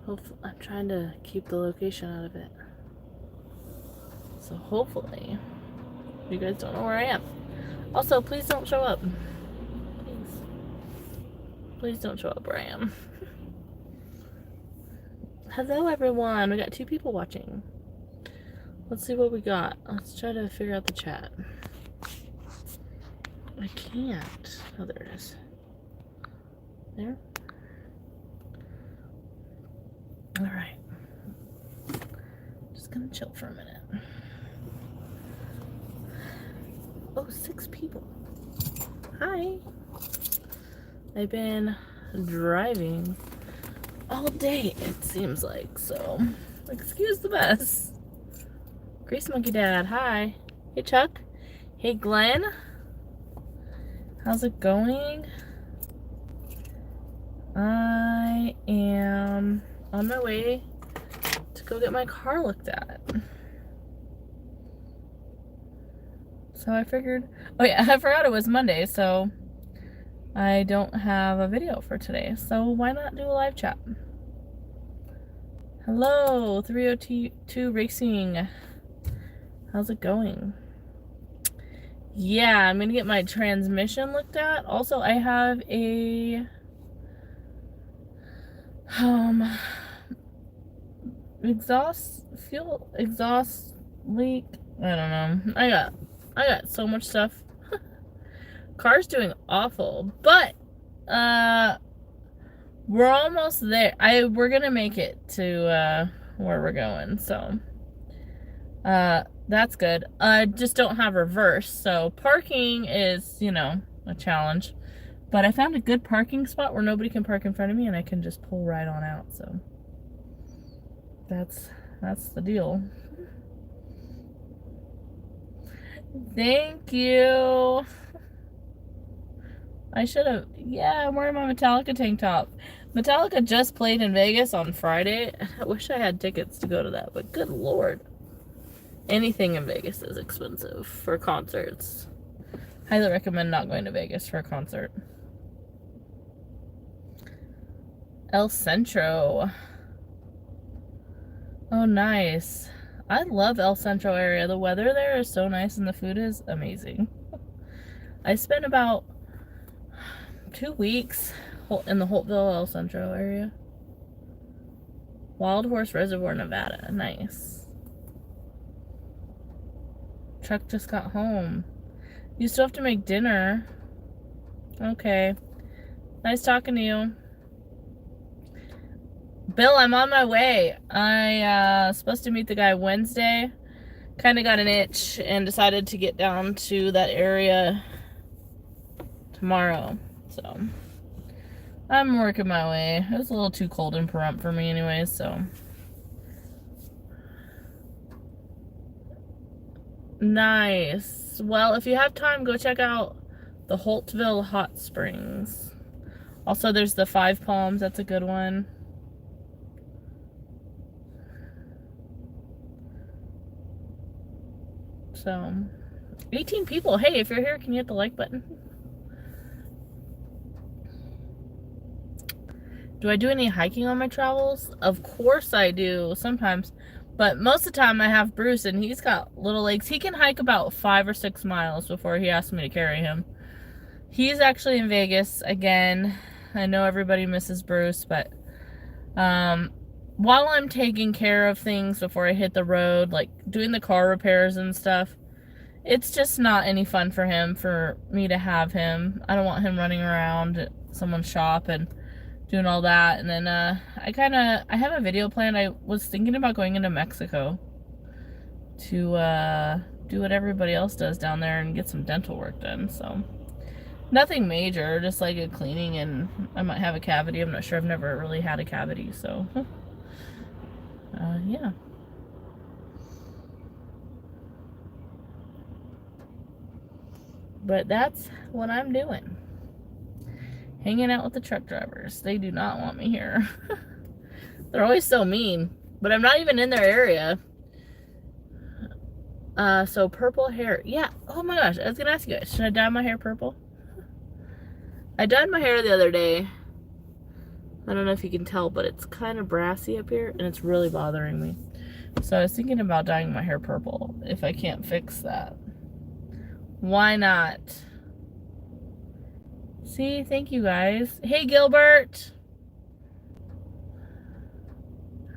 Hopefully, I'm trying to keep the location out of it. So hopefully, you guys don't know where I am. Also, please don't show up. Please. Please don't show up where I am. Hello, everyone. We got 2 people watching. Let's see what we got. Let's try to figure out the chat. I can't. Oh, there it is. There. All right. Just gonna chill for a minute. Oh, 6 people. Hi. I've been driving all day, it seems like, so excuse the mess. Grease Monkey Dad, hi. Hey, Chuck. Hey, Glenn. How's it going? I am on my way to go get my car looked at. So I figured, oh yeah, I forgot it was Monday, so I don't have a video for today. So why not do a live chat? Hello, 302 Racing. How's it going? Yeah, I'm gonna get my transmission looked at. Also, I have a exhaust leak. I don't know. I got so much stuff. Car's doing awful, but we're almost there. We're gonna make it to where we're going, so that's good. I just don't have reverse, so parking is, you know, a challenge. But I found a good parking spot where nobody can park in front of me and I can just pull right on out, so that's the deal. Thank you. I should have, yeah, I'm wearing my Metallica tank top. Metallica just played in Vegas on Friday. I wish I had tickets to go to that, but good lord. Anything in Vegas is expensive for concerts. Highly recommend not going to Vegas for a concert. El Centro. Oh, nice. I love El Centro area. The weather there is so nice and the food is amazing. I spent about 2 weeks in the Holtville El Centro area. Wild Horse Reservoir, Nevada. Nice. Truck just got home. You still have to make dinner. Okay. Nice talking to you. Bill, I'm on my way. I supposed to meet the guy Wednesday. Kind of got an itch and decided to get down to that area tomorrow. So I'm working my way. It was a little too cold in Pahrump for me anyway, so. Nice. Well, if you have time, go check out the Holtville Hot Springs. Also, there's the Five Palms. That's a good one. So, 18 people. Hey, if you're here, can you hit the like button? Do I do any hiking on my travels? Of course I do, sometimes. But most of the time I have Bruce, and he's got little legs. He can hike about 5 or 6 miles before he asks me to carry him. He's actually in Vegas again. I know everybody misses Bruce, but while I'm taking care of things before I hit the road, like doing the car repairs and stuff, it's just not any fun for him, for me to have him. I don't want him running around at someone's shop and doing all that. And then I have a video planned. I was thinking about going into Mexico to do what everybody else does down there and get some dental work done. So nothing major, just like a cleaning, and I might have a cavity. I'm not sure. I've never really had a cavity, so yeah. But that's what I'm doing. Hanging out with the truck drivers. They do not want me here. They're always so mean. But I'm not even in their area. So purple hair. Yeah. Oh my gosh. I was going to ask you guys. Should I dye my hair purple? I dyed my hair the other day. I don't know if you can tell, but it's kind of brassy up here, and it's really bothering me. So I was thinking about dyeing my hair purple, if I can't fix that. Why not? See, thank you guys. Hey, Gilbert.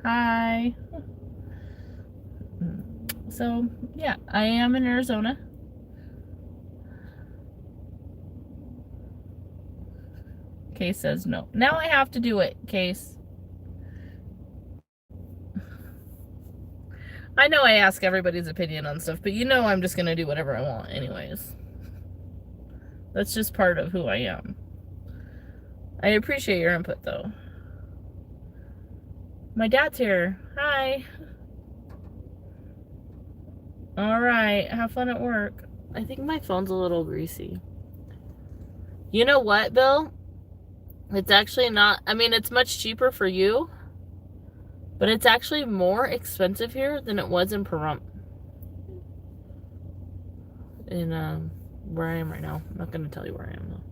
Hi. So, yeah, I am in Arizona. Case says no. Now I have to do it, Case. I know I ask everybody's opinion on stuff, but you know I'm just going to do whatever I want anyways. That's just part of who I am. I appreciate your input, though. My dad's here. Hi. Alright, have fun at work. I think my phone's a little greasy. You know what, Bill? It's actually not, I mean, it's much cheaper for you, but it's actually more expensive here than it was in Pahrump. In, where I am right now. I'm not going to tell you where I am, though.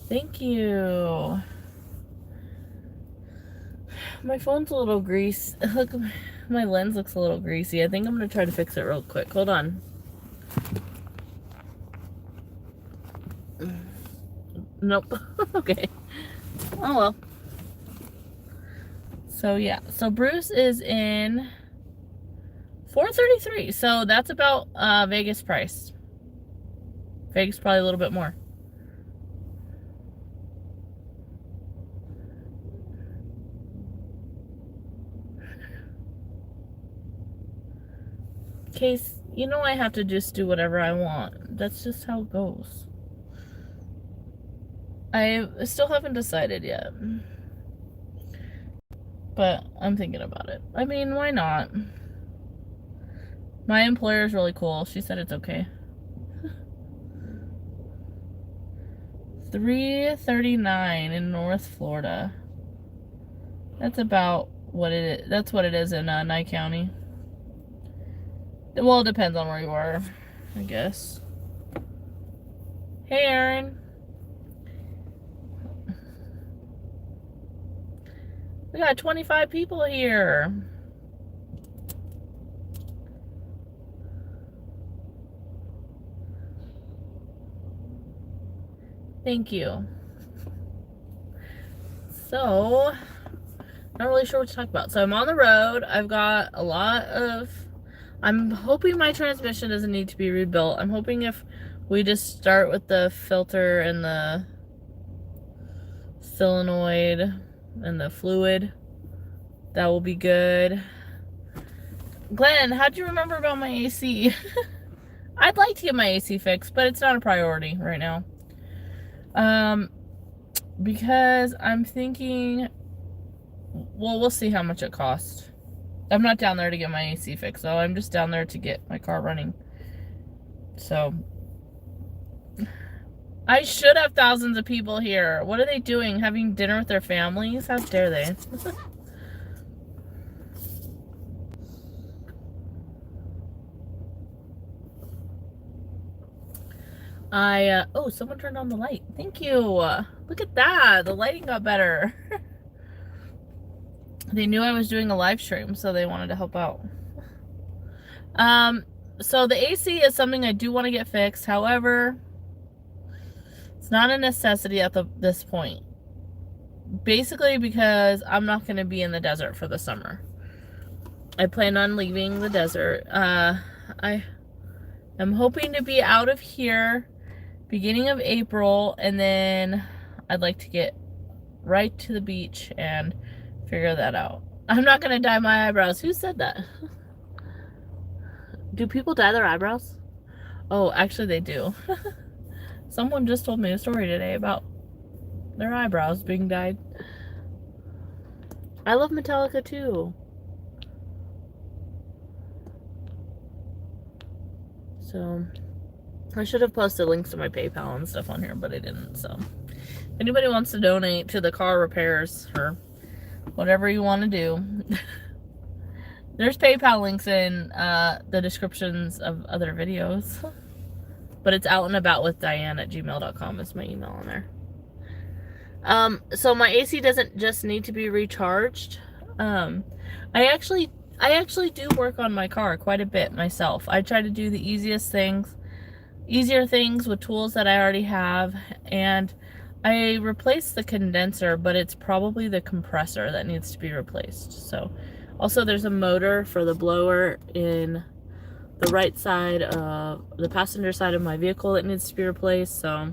Thank you. My phone's a little greasy. Look, my lens looks a little greasy. I think I'm going to try to fix it real quick. Hold on. Nope. Okay. Oh well. So yeah. So Bruce is in $433. So that's about Vegas price. Vegas probably a little bit more. Case, you know I have to just do whatever I want. That's just how it goes. I still haven't decided yet. But I'm thinking about it. I mean, why not? My employer is really cool. She said it's okay. $339 in North Florida. That's about what it is. That's what it is in Nye County. Well, it depends on where you are, I guess. Hey, Aaron. We got 25 people here. Thank you. So, not really sure what to talk about. So I'm on the road. I've got a lot of... I'm hoping my transmission doesn't need to be rebuilt. I'm hoping if we just start with the filter and the solenoid and the fluid, that will be good. Glenn, how'd you remember about my AC? I'd like to get my AC fixed, but it's not a priority right now. Because I'm thinking, well, we'll see how much it costs. I'm not down there to get my AC fixed, though. I'm just down there to get my car running. So, I should have thousands of people here. What are they doing? Having dinner with their families? How dare they? Oh, someone turned on the light. Thank you. Look at that. The lighting got better. They knew I was doing a live stream, so they wanted to help out. So the AC is something I do want to get fixed. However, it's not a necessity at this point. Basically because I'm not going to be in the desert for the summer. I plan on leaving the desert. I am hoping to be out of here beginning of April, and then I'd like to get right to the beach and figure that out. I'm not going to dye my eyebrows. Who said that? Do people dye their eyebrows? Oh, actually they do. Someone just told me a story today about their eyebrows being dyed. I love Metallica too. So, I should have posted links to my PayPal and stuff on here, but I didn't. So, if anybody wants to donate to the car repairs or whatever you want to do, there's PayPal links in the descriptions of other videos. But it's outandaboutwithdiane@gmail.com is my email on there. So my AC doesn't just need to be recharged. I actually do work on my car quite a bit myself. I try to do the easier things with tools that I already have, and I replaced the condenser, but it's probably the compressor that needs to be replaced. So, also there's a motor for the blower in the right side of the passenger side of my vehicle that needs to be replaced. So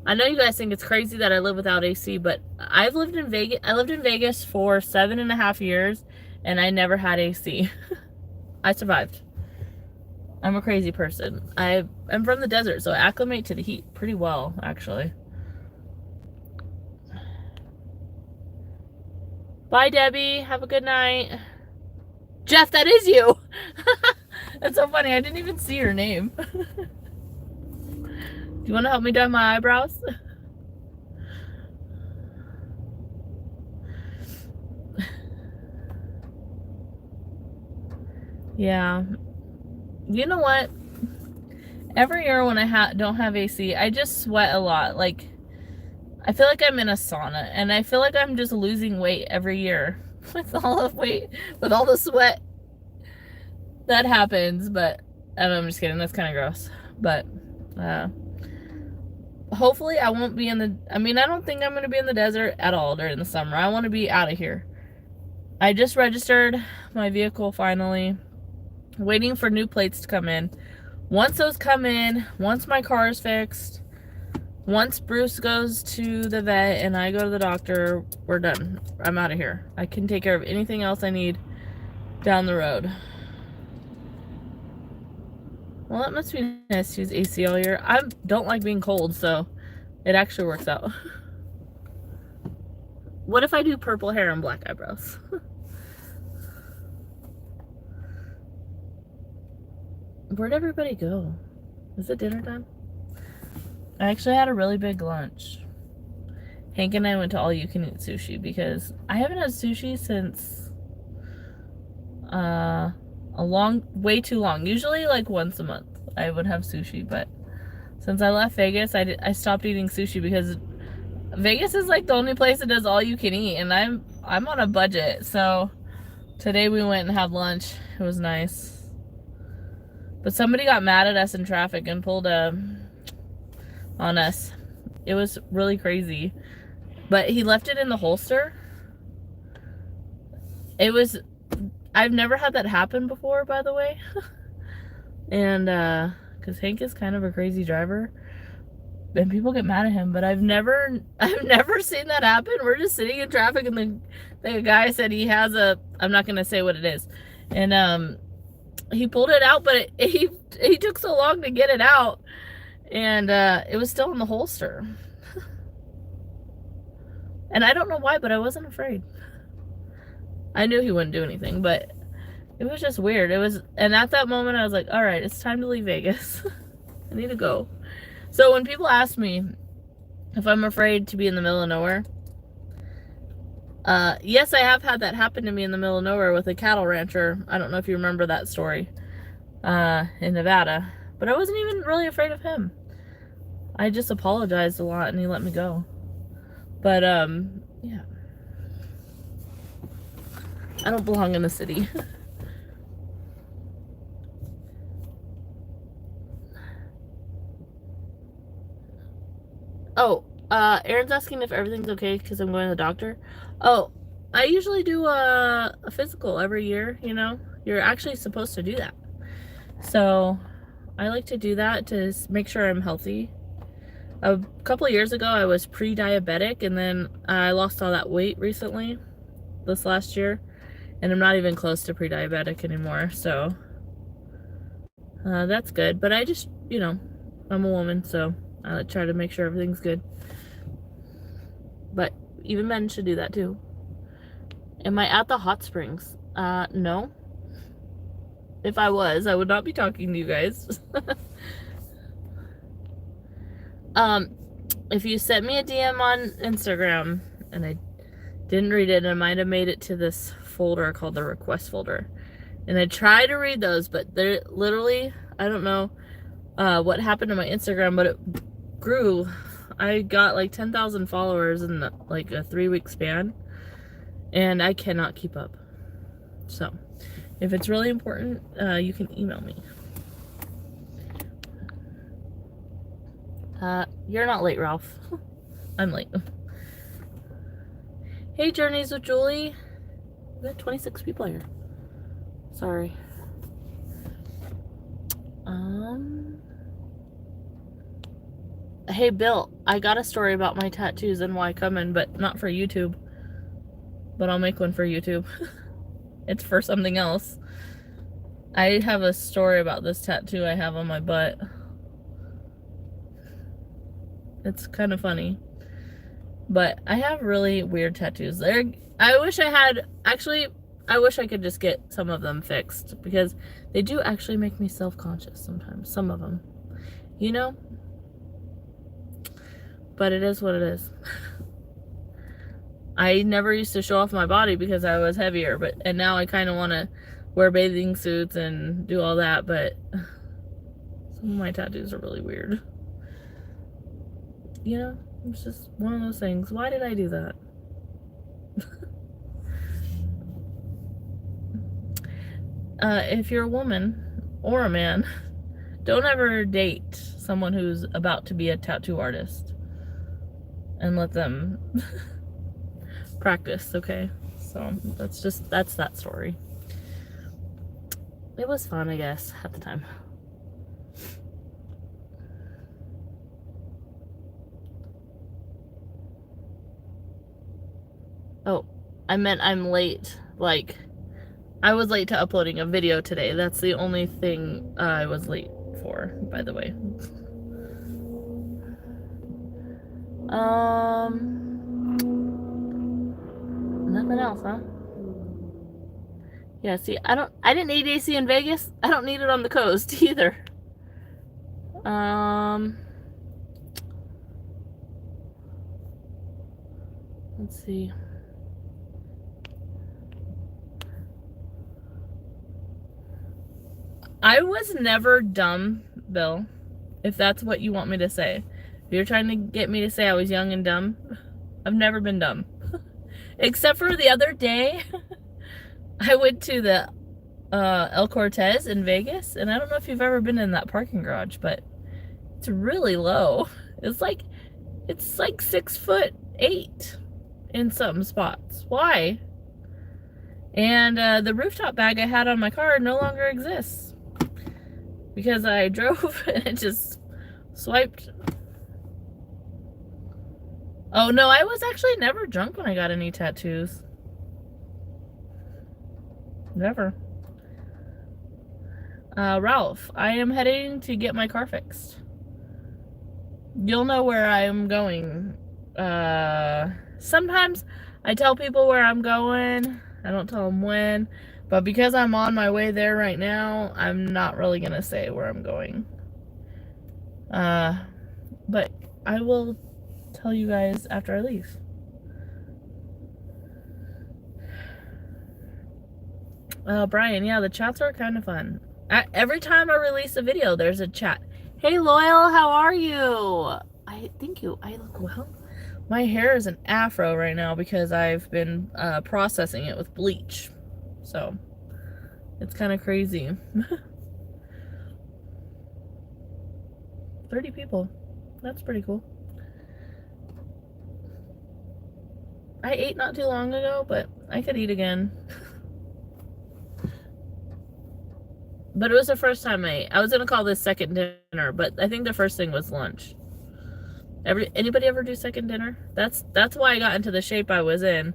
I know you guys think it's crazy that I live without AC, but I lived in Vegas for 7.5 years, and I never had AC. I survived. I'm a crazy person. I'm from the desert, so I acclimate to the heat pretty well, actually. Bye, Debbie. Have a good night. Jeff, that is you. That's so funny. I didn't even see your name. Do you want to help me dye my eyebrows? Yeah. You know what? Every year when I don't have AC, I just sweat a lot. Like, I feel like I'm in a sauna, and I feel like I'm just losing weight every year with all the sweat that happens. But I'm just kidding. That's kind of gross. But hopefully I won't be I don't think I'm going to be in the desert at all during the summer. I want to be out of here. I just registered my vehicle finally, waiting for new plates to come in. Once those come in, once my car is fixed, once Bruce goes to the vet and I go to the doctor, we're done. I'm out of here. I can take care of anything else I need down the road. Well, that must be nice to use AC all year. I don't like being cold, so it actually works out. What if I do purple hair and black eyebrows? Where'd everybody go? Is it dinner time? I actually had a really big lunch. Hank and I went to all-you-can-eat sushi because I haven't had sushi since way too long. Usually like once a month I would have sushi, but since I left Vegas, I stopped eating sushi because Vegas is like the only place that does all-you-can-eat, and I'm on a budget. So today we went and had lunch. It was nice. But somebody got mad at us in traffic and pulled on us. It was really crazy. But he left it in the holster. I've never had that happen before, by the way. And, because Hank is kind of a crazy driver. And people get mad at him, but I've never seen that happen. We're just sitting in traffic and the guy said he has I'm not going to say what it is. And, he pulled it out, but he took so long to get it out, and it was still in the holster. And I don't know why, but I wasn't afraid. I knew he wouldn't do anything, but it was just weird. And at that moment I was like, all right, it's time to leave Vegas. I need to go. So when people ask me if I'm afraid to be in the middle of nowhere, yes, I have had that happen to me in the middle of nowhere with a cattle rancher. I don't know if you remember that story, in Nevada, but I wasn't even really afraid of him. I just apologized a lot and he let me go. But, yeah. I don't belong in the city. Oh, Aaron's asking if everything's okay because I'm going to the doctor. Oh, I usually do a physical every year, you know. You're actually supposed to do that. So, I like to do that to make sure I'm healthy. A couple of years ago, I was pre-diabetic, and then I lost all that weight recently, this last year. And I'm not even close to pre-diabetic anymore, so that's good. But I just, you know, I'm a woman, so I try to make sure everything's good. But even men should do that too. Am I at the hot springs? No. If I was, I would not be talking to you guys. If you sent me a DM on Instagram and I didn't read it, I might have made it to this folder called the request folder. And I try to read those, but they're literally, I don't know what happened to my Instagram, but it grew I got like 10,000 followers in like a 3-week span, and I cannot keep up. So if it's really important, you can email me. You're not late, Ralph. I'm late. Hey, Journeys with Julie. We got 26 people here. Sorry. Hey, Bill, I got a story about my tattoos and why coming, but not for YouTube. But I'll make one for YouTube. It's for something else. I have a story about this tattoo I have on my butt. It's kind of funny. But I have really weird tattoos. I wish I could just get some of them fixed, because they do actually make me self-conscious sometimes. Some of them. You know? But it is what it is. I never used to show off my body because I was heavier, and now I kind of want to wear bathing suits and do all that, but some of my tattoos are really weird. You know? It's just one of those things. Why did I do that? If you're a woman or a man, don't ever date someone who's about to be a tattoo artist, and let them practice, okay? So that's that story. It was fun, I guess, at the time. Oh, I meant I'm late. Like, I was late to uploading a video today. That's the only thing I was late for, by the way. Nothing else, huh? Yeah, see, I didn't need AC in Vegas. I don't need it on the coast either. Let's see. I was never dumb, Bill, if that's what you want me to say. If you're trying to get me to say I was young and dumb, I've never been dumb. Except for the other day, I went to the El Cortez in Vegas, and I don't know if you've ever been in that parking garage, but it's really low. It's like 6'8" in some spots. Why? And the rooftop bag I had on my car no longer exists, because I drove and it just swiped. Oh no, I was actually never drunk when I got any tattoos. Never. Ralph, I am heading to get my car fixed. You'll know where I am going. Sometimes I tell people where I'm going. I don't tell them when. But because I'm on my way there right now, I'm not really going to say where I'm going. But I will tell you guys after I leave. Brian, yeah, the chats are kind of fun. Every time I release a video, there's a chat. Hey, Loyal, how are you? I look well. My hair is an afro right now because I've been processing it with bleach. So, it's kind of crazy. 30 people. That's pretty cool. I ate not too long ago, but I could eat again. But it was the first time I ate. I was gonna call this second dinner, but I think the first thing was lunch. Anybody ever do second dinner? That's why I got into the shape I was in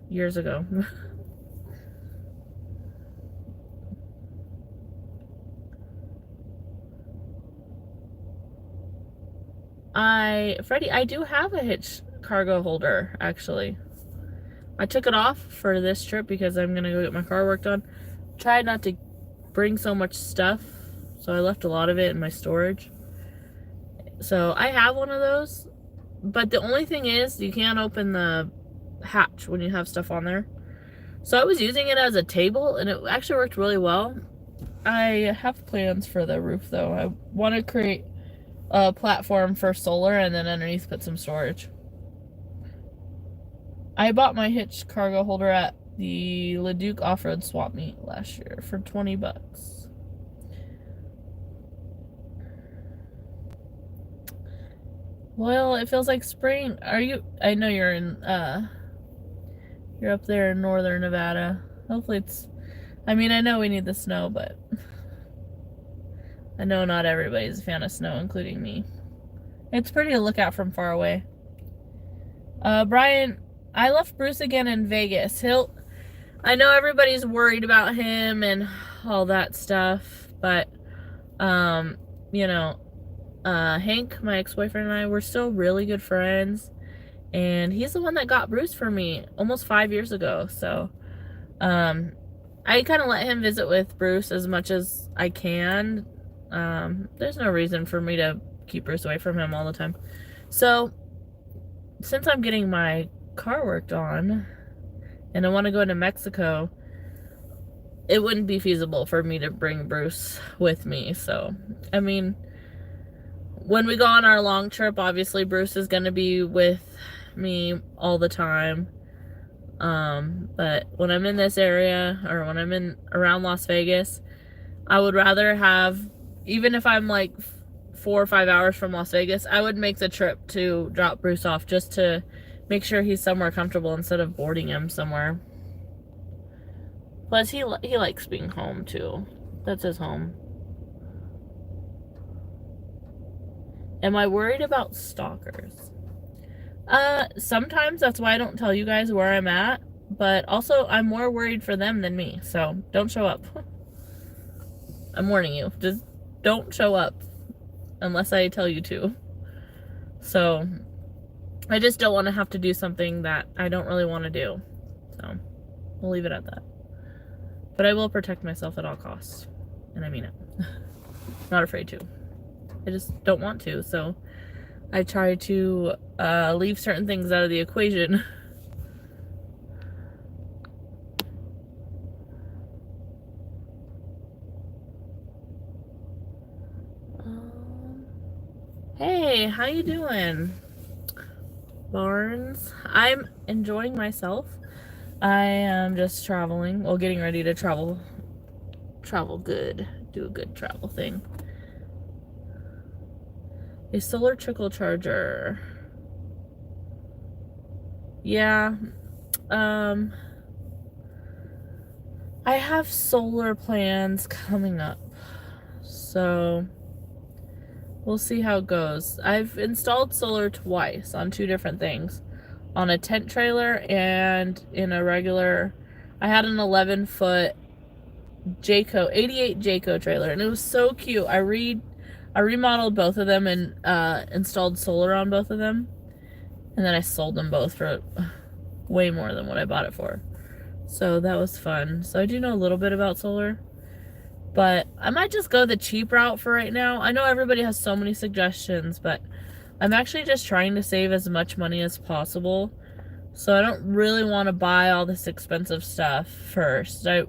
years ago. Freddie, I do have a hitch cargo holder, actually. I took it off for this trip because I'm gonna go get my car worked on. Tried not to bring so much stuff, so I left a lot of it in my storage. So I have one of those, but the only thing is you can't open the hatch when you have stuff on there. So I was using it as a table, and it actually worked really well. I have plans for the roof, though. I want to create a platform for solar, and then underneath put some storage. I bought my hitched cargo holder at the Leduc off-road swap meet last year for $20. Well, it feels like spring. Are you? I know you're in, you're up there in northern Nevada. Hopefully it's, I mean, I know we need the snow, but I know not everybody's a fan of snow, including me. It's pretty to look at from far away. Brian, I left Bruce again in Vegas. I know everybody's worried about him and all that stuff, but, you know, Hank, my ex-boyfriend, and I were still really good friends, and he's the one that got Bruce for me almost 5 years ago, so, I kind of let him visit with Bruce as much as I can. There's no reason for me to keep Bruce away from him all the time. So, since I'm getting my car worked on, and I want to go to Mexico, it wouldn't be feasible for me to bring Bruce with me. So, I mean, when we go on our long trip, obviously Bruce is going to be with me all the time. But when I'm in this area, or when I'm in around Las Vegas, I would rather have, even if I'm like 4 or 5 hours from Las Vegas, I would make the trip to drop Bruce off just to make sure he's somewhere comfortable instead of boarding him somewhere. Plus, he likes being home too. That's his home. Am I worried about stalkers? Sometimes. That's why I don't tell you guys where I'm at. But also, I'm more worried for them than me. So, don't show up. I'm warning you. Just don't show up unless I tell you to. So, I just don't want to have to do something that I don't really want to do. So, we'll leave it at that. But I will protect myself at all costs. And I mean it. Not afraid to. I just don't want to. So, I try to leave certain things out of the equation. Hey, how you doing, Barnes? I'm enjoying myself. I am just traveling. Well, getting ready to travel. Travel good. Do a good travel thing. A solar trickle charger. Yeah. I have solar plans coming up. So, we'll see how it goes. I've installed solar twice on 2 different things. On a tent trailer and in a regular, I had an 11-foot Jayco, 88 Jayco trailer, and it was so cute. I remodeled both of them and installed solar on both of them, and then I sold them both for way more than what I bought it for. So that was fun. So I do know a little bit about solar, but I might just go the cheap route for right now. I know everybody has so many suggestions, but I'm actually just trying to save as much money as possible. So I don't really want to buy all this expensive stuff first. I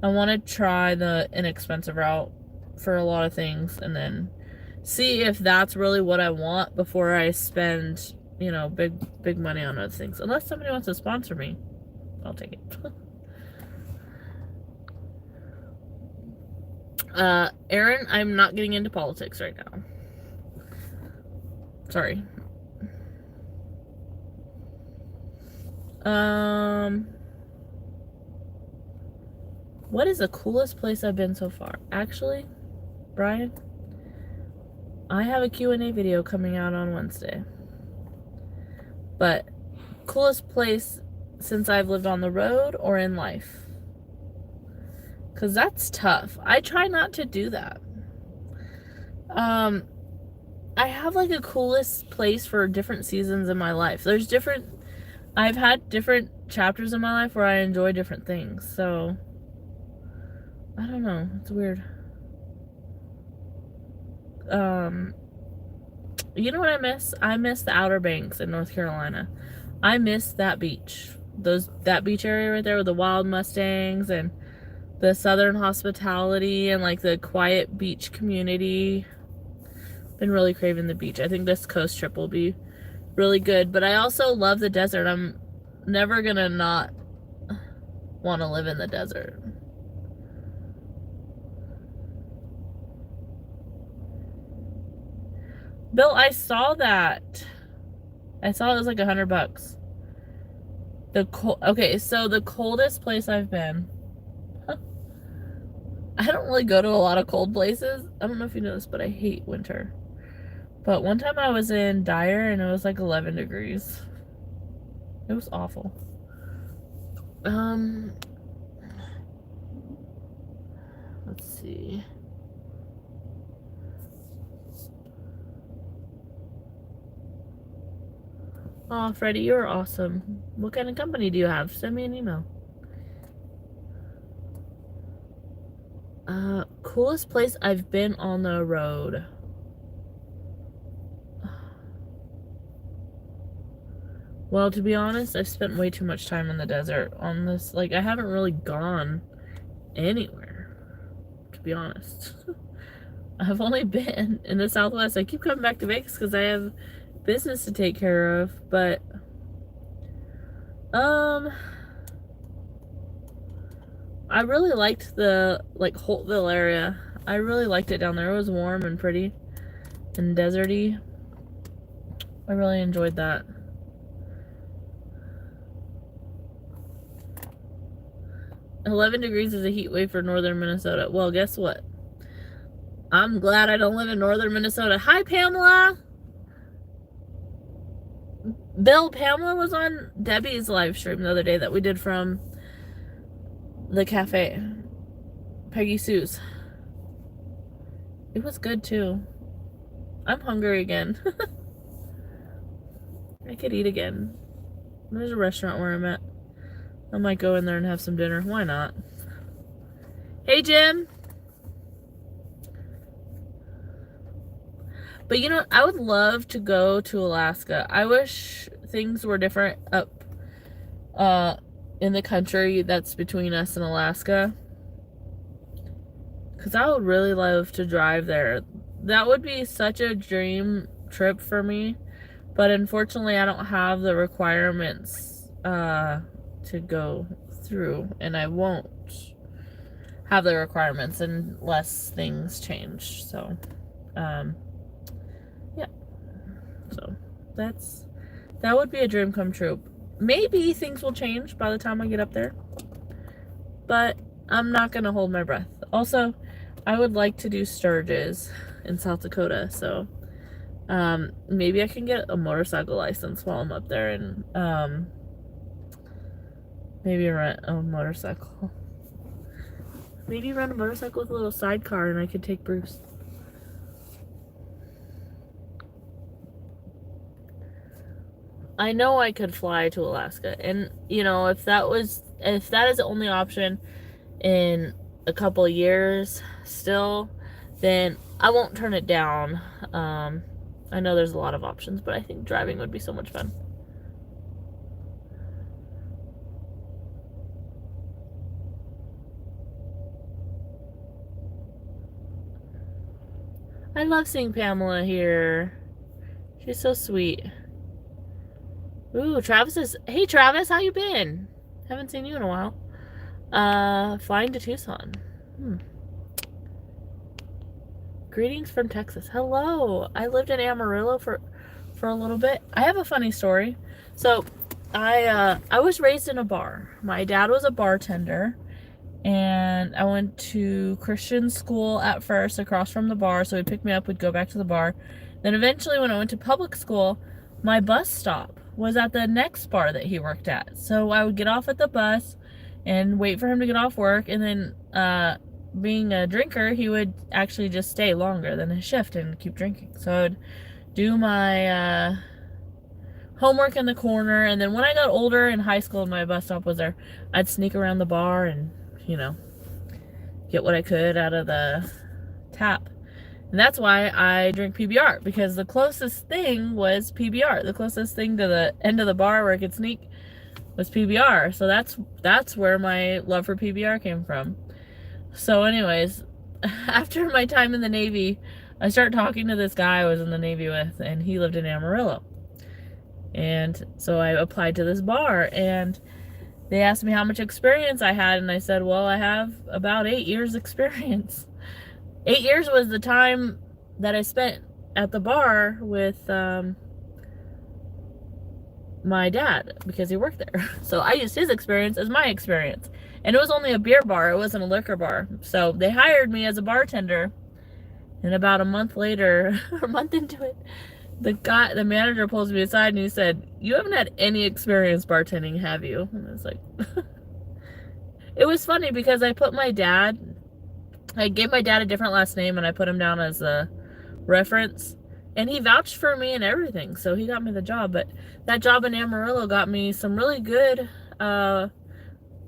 want to try the inexpensive route for a lot of things and then see if that's really what I want before I spend, you know, big money on other things. Unless somebody wants to sponsor me, I'll take it. Aaron, I'm not getting into politics right now. Sorry. What is the coolest place I've been so far? Actually, Brian, I have a Q&A video coming out on Wednesday. But coolest place since I've lived on the road or in life? Because that's tough. I try not to do that. I have like a coolest place for different seasons in my life. I've had different chapters in my life where I enjoy different things. So, I don't know. It's weird. You know what I miss? I miss the Outer Banks in North Carolina. I miss that beach. That beach area right there with the wild mustangs and the southern hospitality and like the quiet beach community. been really craving the beach. I think this coast trip will be really good, but I also love the desert. I'm never gonna not want to live in the desert. Bill, I saw that. I saw it was like $100. Okay, so the coldest place I've been. I don't really go to a lot of cold places. I don't know if you know this, but I hate winter. But one time I was in Dyer and it was like 11 degrees. It was awful. Let's see. Oh, Freddie, you're awesome. What kind of company do you have? Send me an email. Coolest place I've been on the road. Well, to be honest, I've spent way too much time in the desert on this. Like, I haven't really gone anywhere, to be honest. I've only been in the Southwest. I keep coming back to Vegas because I have business to take care of, but I really liked the Holtville area. I really liked it down there. It was warm and pretty and deserty. I really enjoyed that. $11 degrees is a heat wave for northern Minnesota. Well, guess what? I'm glad I don't live in northern Minnesota. Hi, Pamela. Bill, Pamela was on Debbie's live stream the other day that we did from the cafe. Peggy Sue's. It was good too. I'm hungry again. I could eat again. There's a restaurant where I'm at. I might go in there and have some dinner. Why not? Hey, Jim. But you know, I would love to go to Alaska. I wish things were different up in the country that's between us and Alaska. Because I would really love to drive there. That would be such a dream trip for me. But unfortunately, I don't have the requirements to go through. And I won't have the requirements unless things change. So, yeah. So, that would be a dream come true. Maybe things will change by the time I get up there. But I'm not going to hold my breath. Also, I would like to do Sturgis in South Dakota. So, maybe I can get a motorcycle license while I'm up there and maybe rent a motorcycle. Maybe rent a motorcycle with a little sidecar and I could take Bruce. I know I could fly to Alaska, and you know, if that is the only option in a couple of years still, then I won't turn it down. I know there's a lot of options, but I think driving would be so much fun. I love seeing Pamela here. She's so sweet. Ooh, Travis is... Hey, Travis, how you been? Haven't seen you in a while. Flying to Tucson. Greetings from Texas. Hello. I lived in Amarillo for a little bit. I have a funny story. So, I was raised in a bar. My dad was a bartender. And I went to Christian school at first across from the bar. So he'd pick me up, we'd go back to the bar. Then eventually when I went to public school, my bus stop was at the next bar that he worked at. So I would get off at the bus and wait for him to get off work. And then being a drinker, he would actually just stay longer than his shift and keep drinking. So I'd do my homework in the corner. And then when I got older in high school and my bus stop was there, I'd sneak around the bar and, you know, get what I could out of the tap. And that's why I drink PBR, because the closest thing was PBR. The closest thing to the end of the bar where I could sneak was PBR. So that's where my love for PBR came from. So anyways, after my time in the Navy, I started talking to this guy I was in the Navy with, and he lived in Amarillo. And so I applied to this bar, and they asked me how much experience I had, and I said, well, I have about 8 years experience. 8 years was the time that I spent at the bar with my dad, because he worked there. So I used his experience as my experience. And it was only a beer bar, it wasn't a liquor bar. So they hired me as a bartender, and about a month later, or a month into it, the manager pulls me aside and he said, you haven't had any experience bartending, have you? And I was like, it was funny because I gave my dad a different last name, and I put him down as a reference, and he vouched for me and everything, so he got me the job. But that job in Amarillo got me some really good, a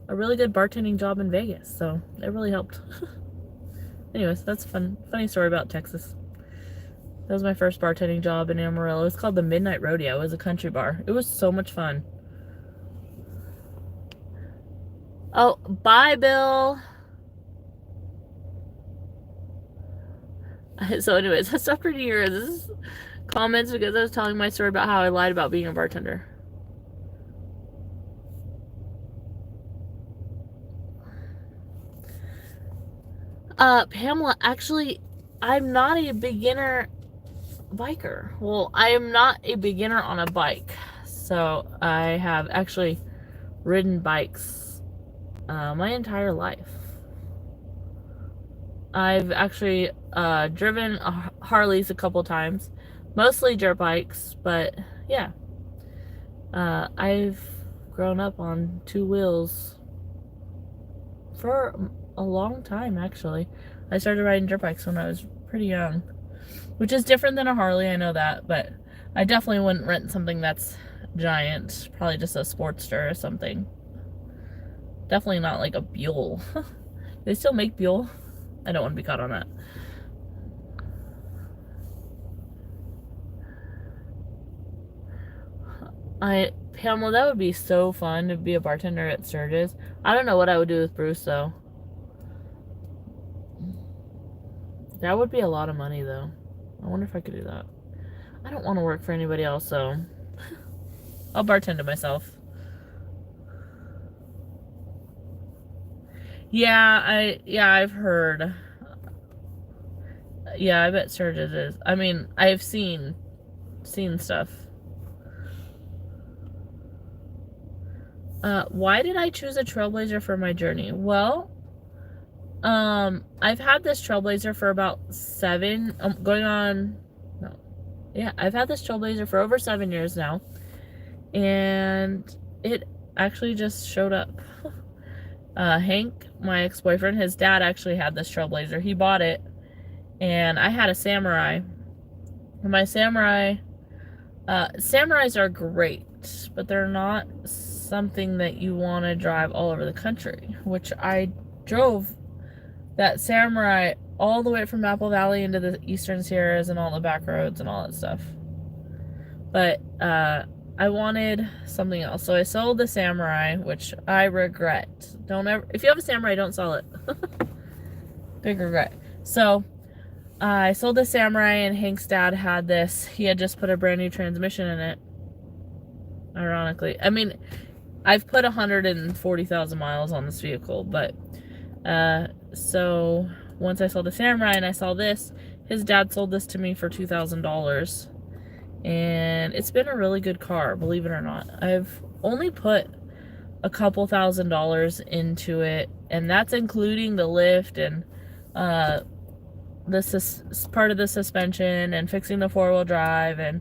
really good bartending job in Vegas, so it really helped. Anyways, that's funny story about Texas. That was my first bartending job in Amarillo. It was called the Midnight Rodeo. It was a country bar. It was so much fun. Oh, bye, Bill. So anyways, I stopped reading your comments because I was telling my story about how I lied about being a bartender. Pamela, actually, I'm not a beginner biker. Well, I am not a beginner on a bike. So I have actually ridden bikes my entire life. I've actually driven Harleys a couple times, mostly dirt bikes, but yeah. I've grown up on 2 wheels for a long time, actually. I started riding dirt bikes when I was pretty young, which is different than a Harley, I know that, but I definitely wouldn't rent something that's giant, probably just a Sportster or something. Definitely not like a Buell. They still make Buell? I don't want to be caught on that. Pamela, that would be so fun to be a bartender at Sturgis. I don't know what I would do with Bruce, though. That would be a lot of money, though. I wonder if I could do that. I don't want to work for anybody else, so I'll bartend to myself. Yeah, I've heard. Yeah, I bet Sturgis is. I mean, I've seen stuff. Why did I choose a Trailblazer for my journey? Well, I've had this Trailblazer for about 7, I've had this Trailblazer for over 7 years now, and it actually just showed up. Hank, my ex-boyfriend, his dad actually had this Trailblazer. He bought it, and I had a Samurai. My Samurais are great, but they're not something that you want to drive all over the country, which I drove that Samurai all the way from Apple Valley into the Eastern Sierras and all the back roads and all that stuff. But I wanted something else, so I sold the Samurai, which I regret. If you have a Samurai, don't sell it. Big regret. So I sold the Samurai, and Hank's dad had this. He had just put a brand new transmission in it, ironically. I mean, I've put 140,000 miles on this vehicle, but so once I sold the Samurai and I saw this, his dad sold this to me for $2,000, and it's been a really good car, believe it or not. I've only put a couple $1,000s into it, and that's including the lift and this part of the suspension and fixing the 4-wheel drive and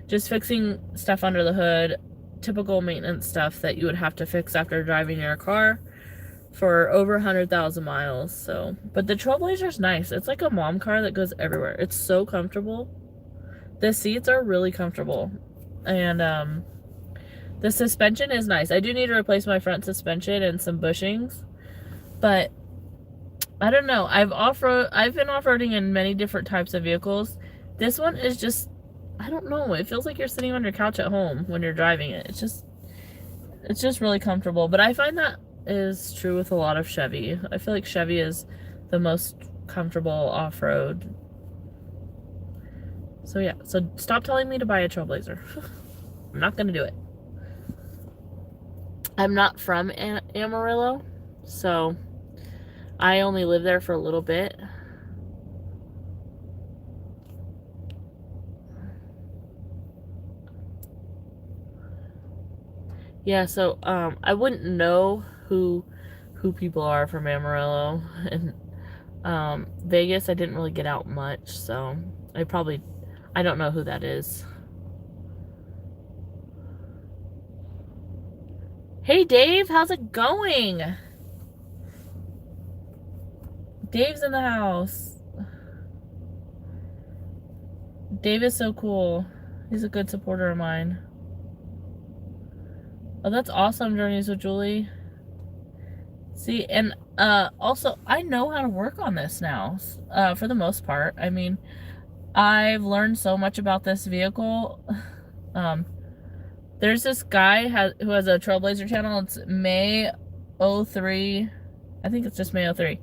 just fixing stuff under the hood, typical maintenance stuff that you would have to fix after driving your car for over 100,000 miles. So, but the Trailblazer's nice. It's like a mom car that goes everywhere. It's so comfortable. The seats are really comfortable, and the suspension is nice. I do need to replace my front suspension and some bushings, but I don't know. I've been off-roading in many different types of vehicles. This one is just, I don't know. It feels like you're sitting on your couch at home when you're driving it. It's just really comfortable. But I find that is true with a lot of Chevy. I feel like Chevy is the most comfortable off-road So yeah, so stop telling me to buy a Trailblazer. I'm not gonna do it. I'm not from Amarillo, so I only live there for a little bit. Yeah, so I wouldn't know who people are from Amarillo, and Vegas I didn't really get out much, so I don't know who that is. Hey Dave, how's it going? Dave's in the house. Dave is so cool. He's a good supporter of mine. Oh, that's awesome, Journeys with Julie. See, and also, I know how to work on this now, for the most part. I mean, I've learned so much about this vehicle. There's this guy who has a Trailblazer channel. It's May 03. I think it's just May 03.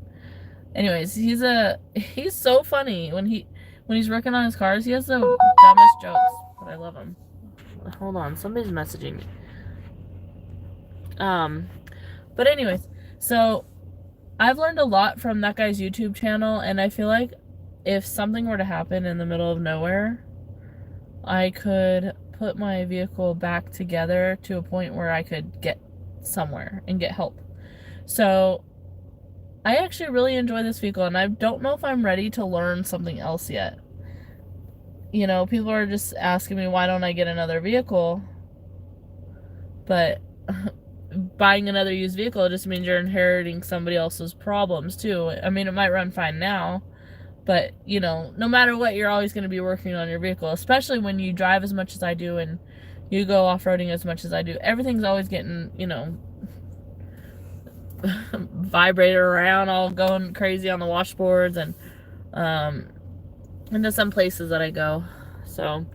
Anyways, he's so funny when he's working on his cars. He has the dumbest jokes, but I love him. Hold on, somebody's messaging me. But anyways, so I've learned a lot from that guy's YouTube channel, and I feel like if something were to happen in the middle of nowhere, I could put my vehicle back together to a point where I could get somewhere and get help. So I actually really enjoy this vehicle, and I don't know if I'm ready to learn something else yet. You know, people are just asking me, why don't I get another vehicle? But buying another used vehicle just means you're inheriting somebody else's problems too. I mean, it might run fine now, but you know, no matter what, you're always going to be working on your vehicle, especially when you drive as much as I do and you go off-roading as much as I do. Everything's always getting, you know, vibrated around, all going crazy on the washboards and into some places that I go. So,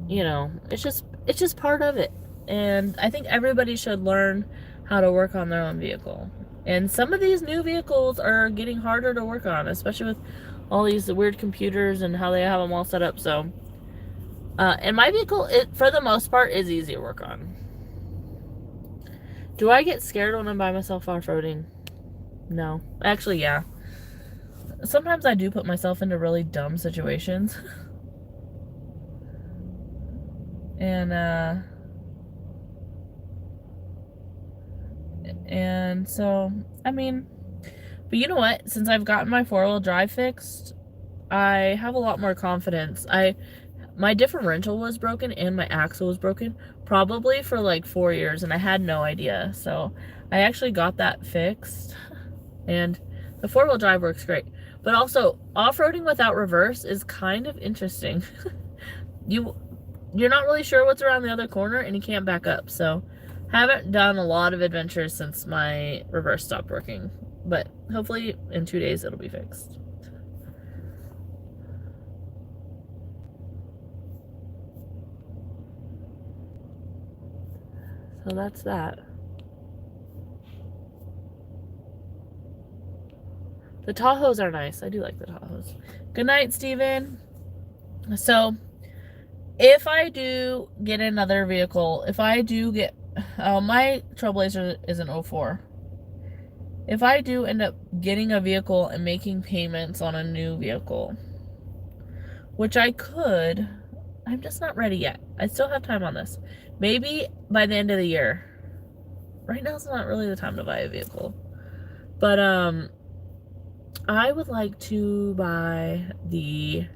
you know, it's just part of it. And I think everybody should learn how to work on their own vehicle. And some of these new vehicles are getting harder to work on, especially with all these weird computers and how they have them all set up. So, and my vehicle, for the most part, is easy to work on. Do I get scared when I'm by myself off-roading? No. Actually, yeah. Sometimes I do put myself into really dumb situations. And so, I mean, but you know what? Since I've gotten my four-wheel drive fixed, I have a lot more confidence. My differential was broken and my axle was broken probably for like 4 years, and I had no idea. So I actually got that fixed, and the four-wheel drive works great. But also, off-roading without reverse is kind of interesting. You're not really sure what's around the other corner, and you can't back up. So haven't done a lot of adventures since my reverse stopped working, but hopefully in 2 days it'll be fixed. So that's that. The Tahoes are nice. I do like the Tahoes. Good night, Steven. So if I do get another vehicle, if I do get my Trailblazer is an 04. If I do end up getting a vehicle and making payments on a new vehicle, which I could, I'm just not ready yet. I still have time on this. Maybe by the end of the year. Right now is not really the time to buy a vehicle. But I would like to buy the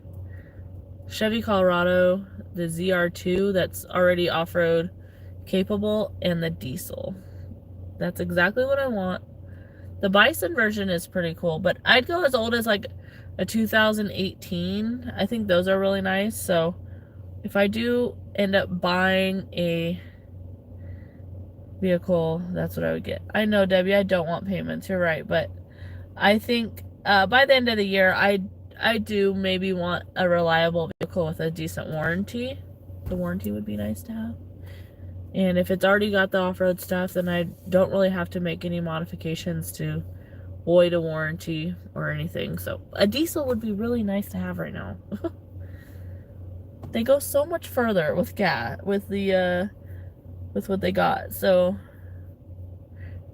Chevy Colorado, the ZR2 that's already off-road capable, and the diesel. That's exactly what I want. The Bison version is pretty cool, but I'd go as old as like a 2018. I think those are really nice. So if I do end up buying a vehicle, that's what I would get. I know, Debbie, I don't want payments. You're right, but I think by the end of the year, I do maybe want a reliable vehicle with a decent warranty. The warranty would be nice to have. And if it's already got the off-road stuff, then I don't really have to make any modifications to void a warranty or anything. So a diesel would be really nice to have right now. they go so much further with with what they got. So,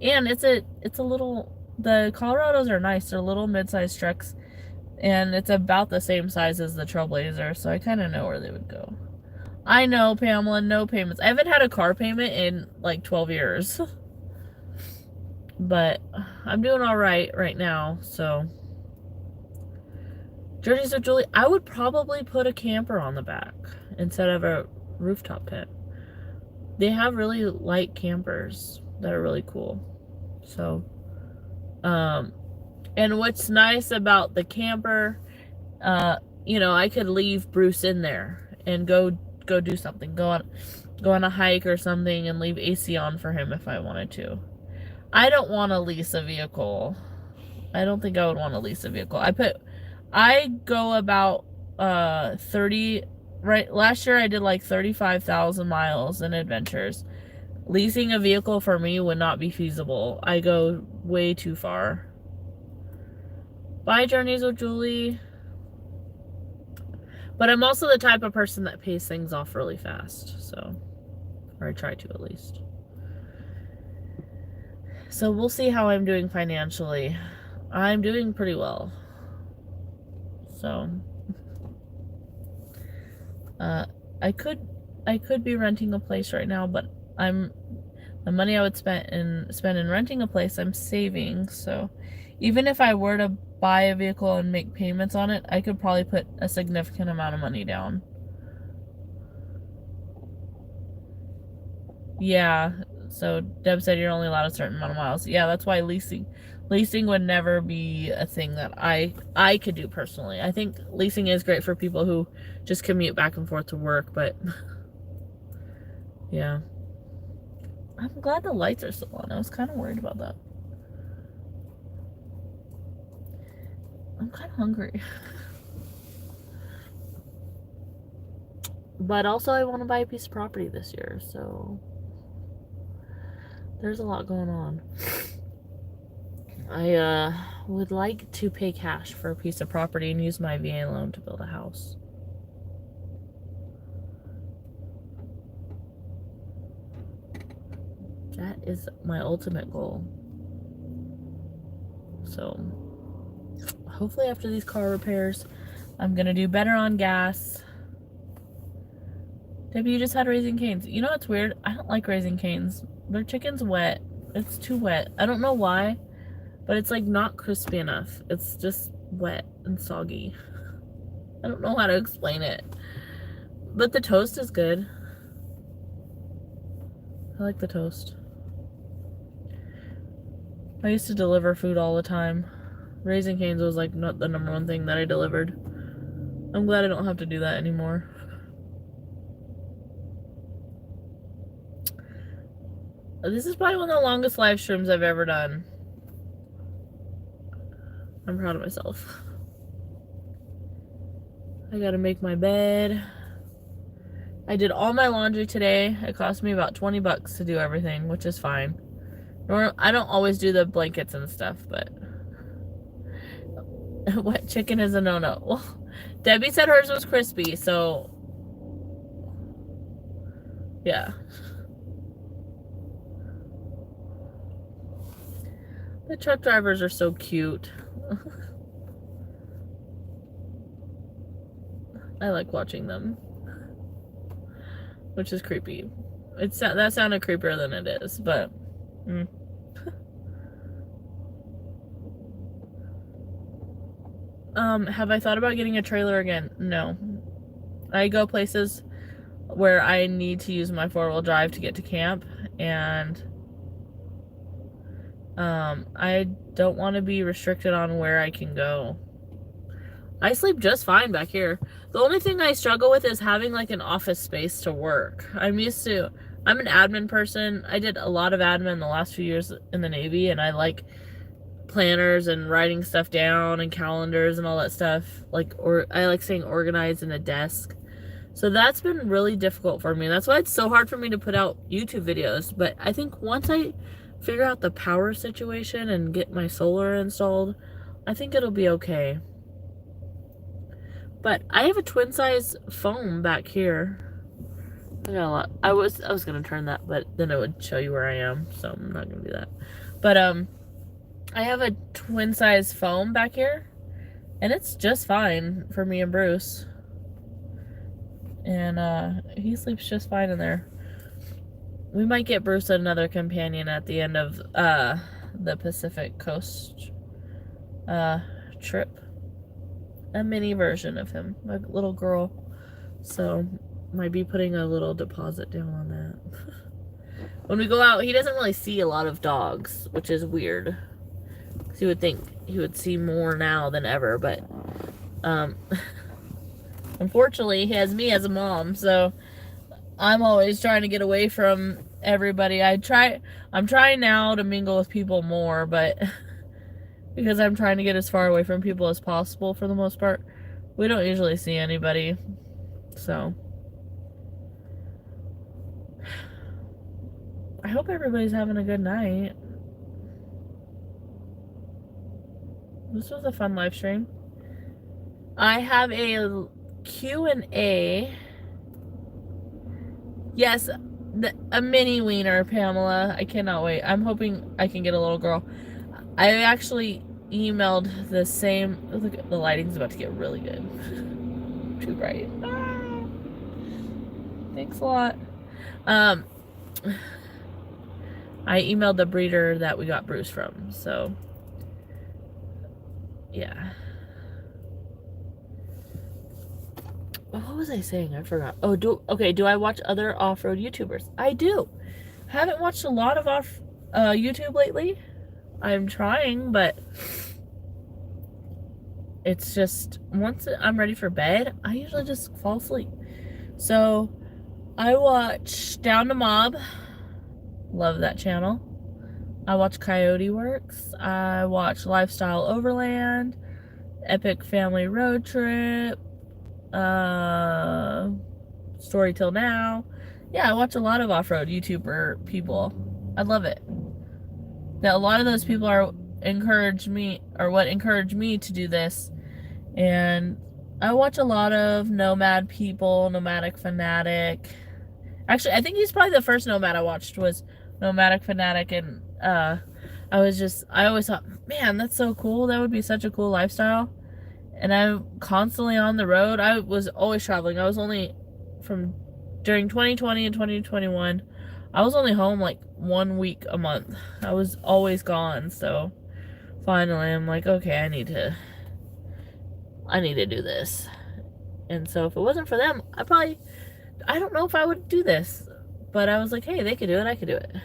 and it's a little, the Colorados are nice. They're little mid-sized trucks, and it's about the same size as the Trailblazer, so I kind of know where they would go. I know, Pamela, no payments. I haven't had a car payment in like 12 years. But I'm doing all right now, so. Journeys of Julie, I would probably put a camper on the back instead of a rooftop tent. They have really light campers that are really cool. So, and what's nice about the camper, you know, I could leave Bruce in there and go do something. Go on a hike or something and leave AC on for him if I wanted to. I don't want to lease a vehicle. I don't think I would want to lease a vehicle. I go about 30, right, last year I did like 35,000 miles in adventures. Leasing a vehicle for me would not be feasible. I go way too far. Bye, Journeys with Julie. But I'm also the type of person that pays things off really fast, so, or I try to at least. So we'll see how I'm doing financially. I'm doing pretty well. So, I could be renting a place right now, but the money I would spend in renting a place, I'm saving. So, even if I were to buy a vehicle and make payments on it, I could probably put a significant amount of money down. Yeah. So Deb said you're only allowed a certain amount of miles. Yeah, that's why leasing would never be a thing that I could do personally. I think leasing is great for people who just commute back and forth to work, but yeah. I'm glad the lights are still on. I was kind of worried about that. I'm kind of hungry. But also I want to buy a piece of property this year, so there's a lot going on. I would like to pay cash for a piece of property and use my VA loan to build a house. That is my ultimate goal. So, hopefully after these car repairs, I'm going to do better on gas. Debbie, you just had Raising Cane's. You know what's weird? I don't like Raising Cane's. Their chicken's wet. It's too wet. I don't know why, but it's like not crispy enough. It's just wet and soggy. I don't know how to explain it. But the toast is good. I like the toast. I used to deliver food all the time. Raising Cane's was like not the #1 thing that I delivered. I'm glad I don't have to do that anymore. This is probably one of the longest live streams I've ever done. I'm proud of myself. I gotta make my bed. I did all my laundry today. It cost me about 20 bucks to do everything, which is fine. I don't always do the blankets and stuff, but wet chicken is a no-no. Well, Debbie said hers was crispy, so yeah. The truck drivers are so cute. I like watching them, which is creepy. That sounded creepier than it is, but have I thought about getting a trailer again? No. I go places where I need to use my 4-wheel drive to get to camp, and I don't want to be restricted on where I can go. I sleep just fine back here. The only thing I struggle with is having like an office space to work. I'm an admin person. I did a lot of admin the last few years in the Navy, and I like planners and writing stuff down and calendars and all that stuff. I like staying organized in a desk. So that's been really difficult for me. That's why it's so hard for me to put out YouTube videos. But I think once I figure out the power situation and get my solar installed, I think it'll be okay. But I have a twin size foam back here. I got a lot. I was gonna turn that, but then it would show you where I am, so I'm not gonna do that. But I have a twin size foam back here, and it's just fine for me and Bruce. And he sleeps just fine in there. We might get Bruce another companion at the end of the Pacific Coast trip. A mini version of him, a little girl. So might be putting a little deposit down on that. When we go out, he doesn't really see a lot of dogs, which is weird. Because you would think he would see more now than ever, but unfortunately, he has me as a mom, so I'm always trying to get away from everybody. I'm trying now to mingle with people more, but because I'm trying to get as far away from people as possible for the most part, we don't usually see anybody. So I hope everybody's having a good night. This was a fun live stream. I have a Q&A. Yes, a mini wiener, Pamela. I cannot wait. I'm hoping I can get a little girl. I actually emailed the same. Look, the lighting's about to get really good. Too bright. Ah, thanks a lot. I emailed the breeder that we got Bruce from, so yeah. What was I saying? I forgot. Oh, do I watch other off-road YouTubers? I do. Haven't watched a lot of YouTube lately. I'm trying, but it's just once I'm ready for bed, I usually just fall asleep. So I watch Down to Mob. Love that channel. I watch Coyote Works. I watch Lifestyle Overland, Epic Family Road Trip, Story Till Now. Yeah, I watch a lot of off-road YouTuber people. I love it. Now, a lot of those people what encouraged me to do this. And I watch a lot of Nomad people, Nomadic Fanatic. Actually, I think he's probably the first Nomad I watched was Nomadic Fanatic, and I always thought, man, that's so cool. That would be such a cool lifestyle. And I'm constantly on the road. I was always traveling. I was only during 2020 and 2021, I was only home like 1 week a month. I was always gone. So finally I'm like, okay, I need to do this. And so if it wasn't for them, I don't know if I would do this. But I was like, hey, they could do it, I could do it.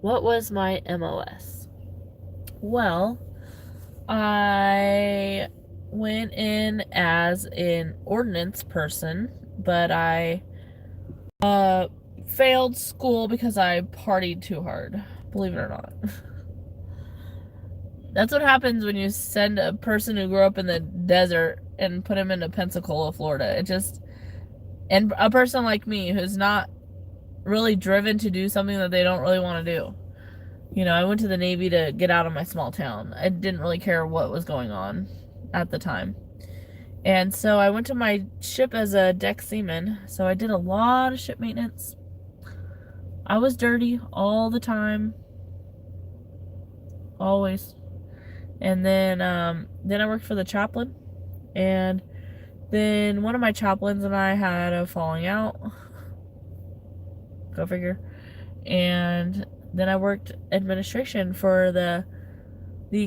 What was my MOS? Well, I went in as an ordnance person, but I failed school because I partied too hard, believe it or not. That's what happens when you send a person who grew up in the desert and put him into Pensacola, Florida. And a person like me who's not really driven to do something that they don't really want to do. You know, I went to the Navy to get out of my small town. I didn't really care what was going on at the time. And so I went to my ship as a deck seaman. So I did a lot of ship maintenance. I was dirty all the time. Always. And then I worked for the chaplain. And then one of my chaplains and I had a falling out. Go figure. And then I worked administration for the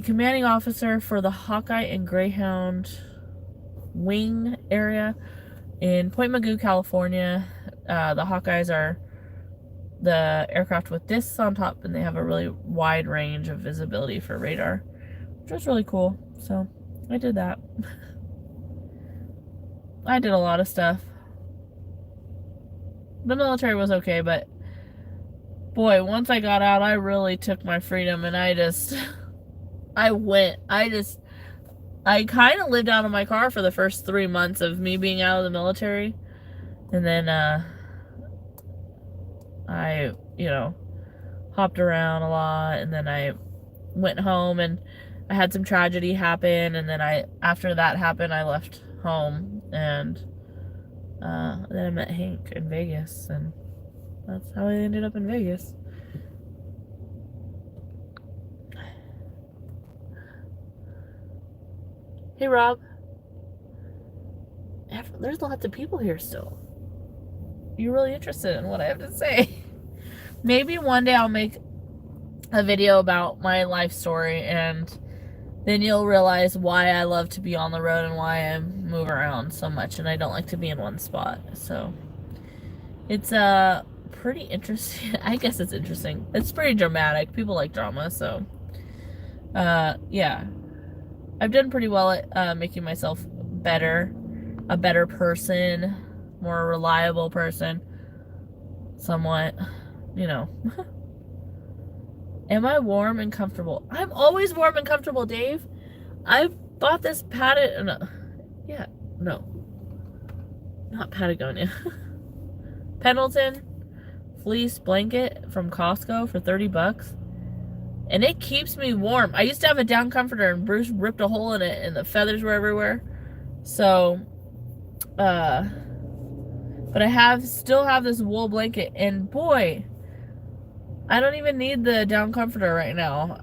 commanding officer for the Hawkeye and Greyhound wing area in Point Mugu, California. The Hawkeyes are the aircraft with discs on top, and they have a really wide range of visibility for radar, which was really cool. So I did that. I did a lot of stuff. The military was okay, but boy, once I got out, I really took my freedom, and I kind of lived out of my car for the first 3 months of me being out of the military. And then, I, hopped around a lot, and then I went home and I had some tragedy happen, and then after that happened, I left home, and then I met Hank in Vegas, and that's how I ended up in Vegas. Hey, Rob. There's lots of people here still. You're really interested in what I have to say. Maybe one day I'll make a video about my life story, and then you'll realize why I love to be on the road and why I move around so much and I don't like to be in one spot. So it's pretty interesting. I guess it's interesting. It's pretty dramatic. People like drama, so yeah. I've done pretty well at making myself better, a better person, more reliable person, somewhat, you know. Am I warm and comfortable? I'm always warm and comfortable, Dave. I bought this not Patagonia. Pendleton fleece blanket from Costco for $30. And it keeps me warm. I used to have a down comforter and Bruce ripped a hole in it and the feathers were everywhere. So, but I still have this wool blanket, and boy, I don't even need the down comforter right now.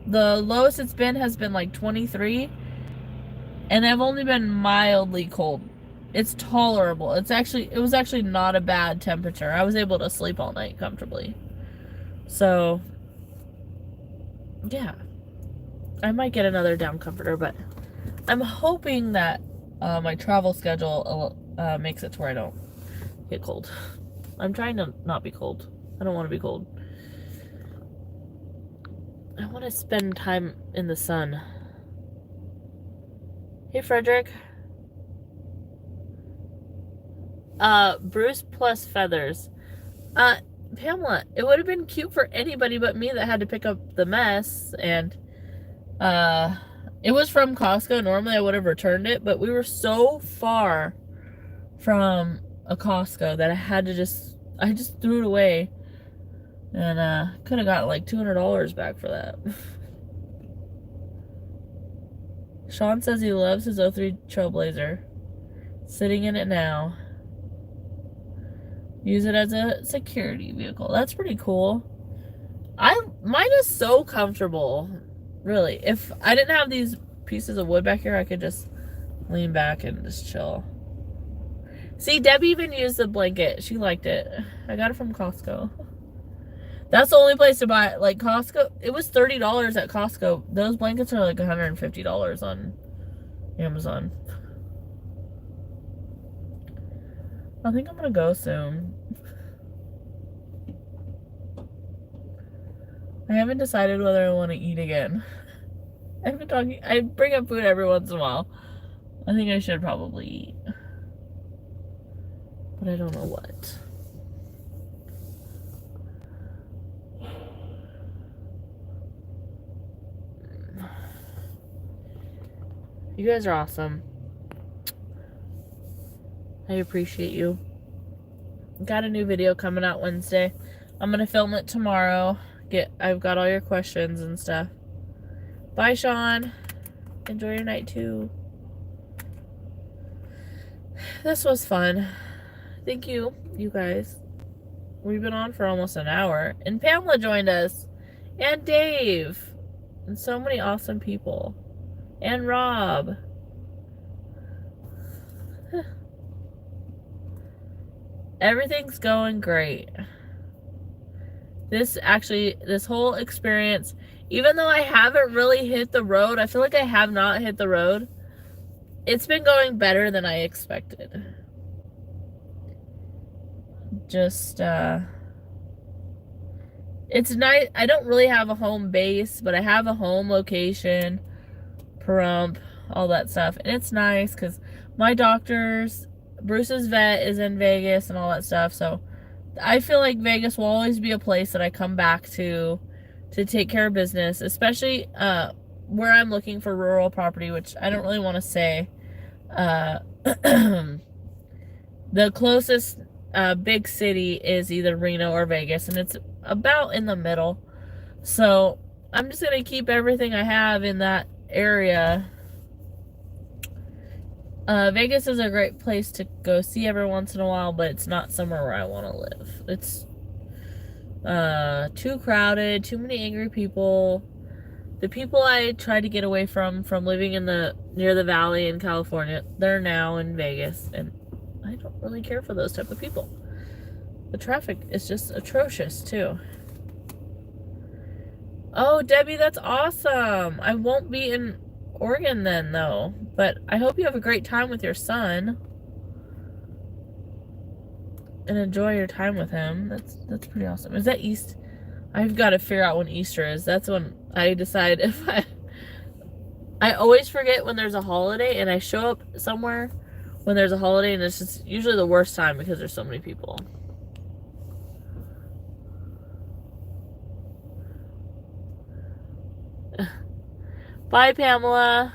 The lowest it's been has been like 23, and I've only been mildly cold. It's tolerable. It was actually not a bad temperature. I was able to sleep all night comfortably. So, yeah. I might get another down comforter, but I'm hoping that my travel schedule makes it to where I don't get cold. I'm trying to not be cold. I don't want to be cold. I want to spend time in the sun. Hey, Frederick. Bruce plus feathers. Pamela, it would have been cute for anybody but me that had to pick up the mess, and it was from Costco. Normally I would have returned it, but we were so far from a Costco that I just threw it away, and could have got like $200 back for that. Sean says he loves his 03 Trailblazer. Sitting in it now. Use it as a security vehicle. That's pretty cool. Mine is so comfortable. Really. If I didn't have these pieces of wood back here, I could just lean back and just chill. See, Debbie even used the blanket. She liked it. I got it from Costco. That's the only place to buy it. Like Costco, it was $30 at Costco. Those blankets are like $150 on Amazon. I think I'm gonna go soon. I haven't decided whether I want to eat again. I've been talking. I bring up food every once in a while. I think I should probably eat, but I don't know what. You guys are awesome. I appreciate you. Got a new video coming out Wednesday. I'm gonna film it tomorrow. I've got all your questions and stuff. Bye, Sean. Enjoy your night too. This was fun. Thank you, you guys. We've been on for almost an hour. And Pamela joined us. And Dave. And so many awesome people. And Rob. Everything's going great. This whole experience, even though I haven't really hit the road, I feel like I have not hit the road. It's been going better than I expected. Just, it's nice. I don't really have a home base, but I have a home location, Pahrump, all that stuff. And it's nice because my Bruce's vet is in Vegas and all that stuff. So I feel like Vegas will always be a place that I come back to take care of business, especially where I'm looking for rural property, which I don't really want to say. The closest big city is either Reno or Vegas, and it's about in the middle. So I'm just gonna keep everything I have in that area. Vegas is a great place to go see every once in a while, but it's not somewhere where I want to live. It's too crowded, too many angry people. The people I tried to get away from living in near the valley in California, they're now in Vegas, and I don't really care for those type of people. The traffic is just atrocious too. Oh, Debbie, that's awesome. I won't be in Oregon then, though. But I hope you have a great time with your son. And enjoy your time with him. That's pretty awesome. Is that East? I've got to figure out when Easter is. That's when I decide if I always forget when there's a holiday, and I show up somewhere when there's a holiday, and it's just usually the worst time because there's so many people. Bye, Pamela.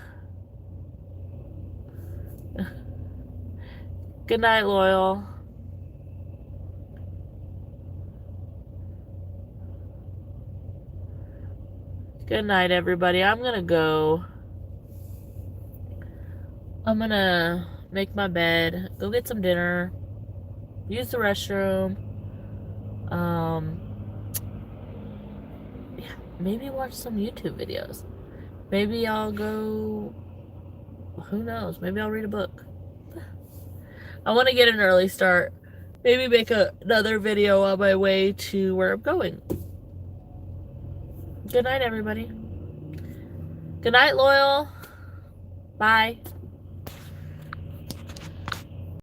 Good night, Loyal. Good night, everybody. I'm gonna go. I'm gonna make my bed, go get some dinner, use the restroom. Yeah, maybe watch some YouTube videos. Maybe I'll go, who knows, maybe I'll read a book. I want to get an early start. Maybe make another video on my way to where I'm going. Good night, everybody. Good night, Loyal. Bye.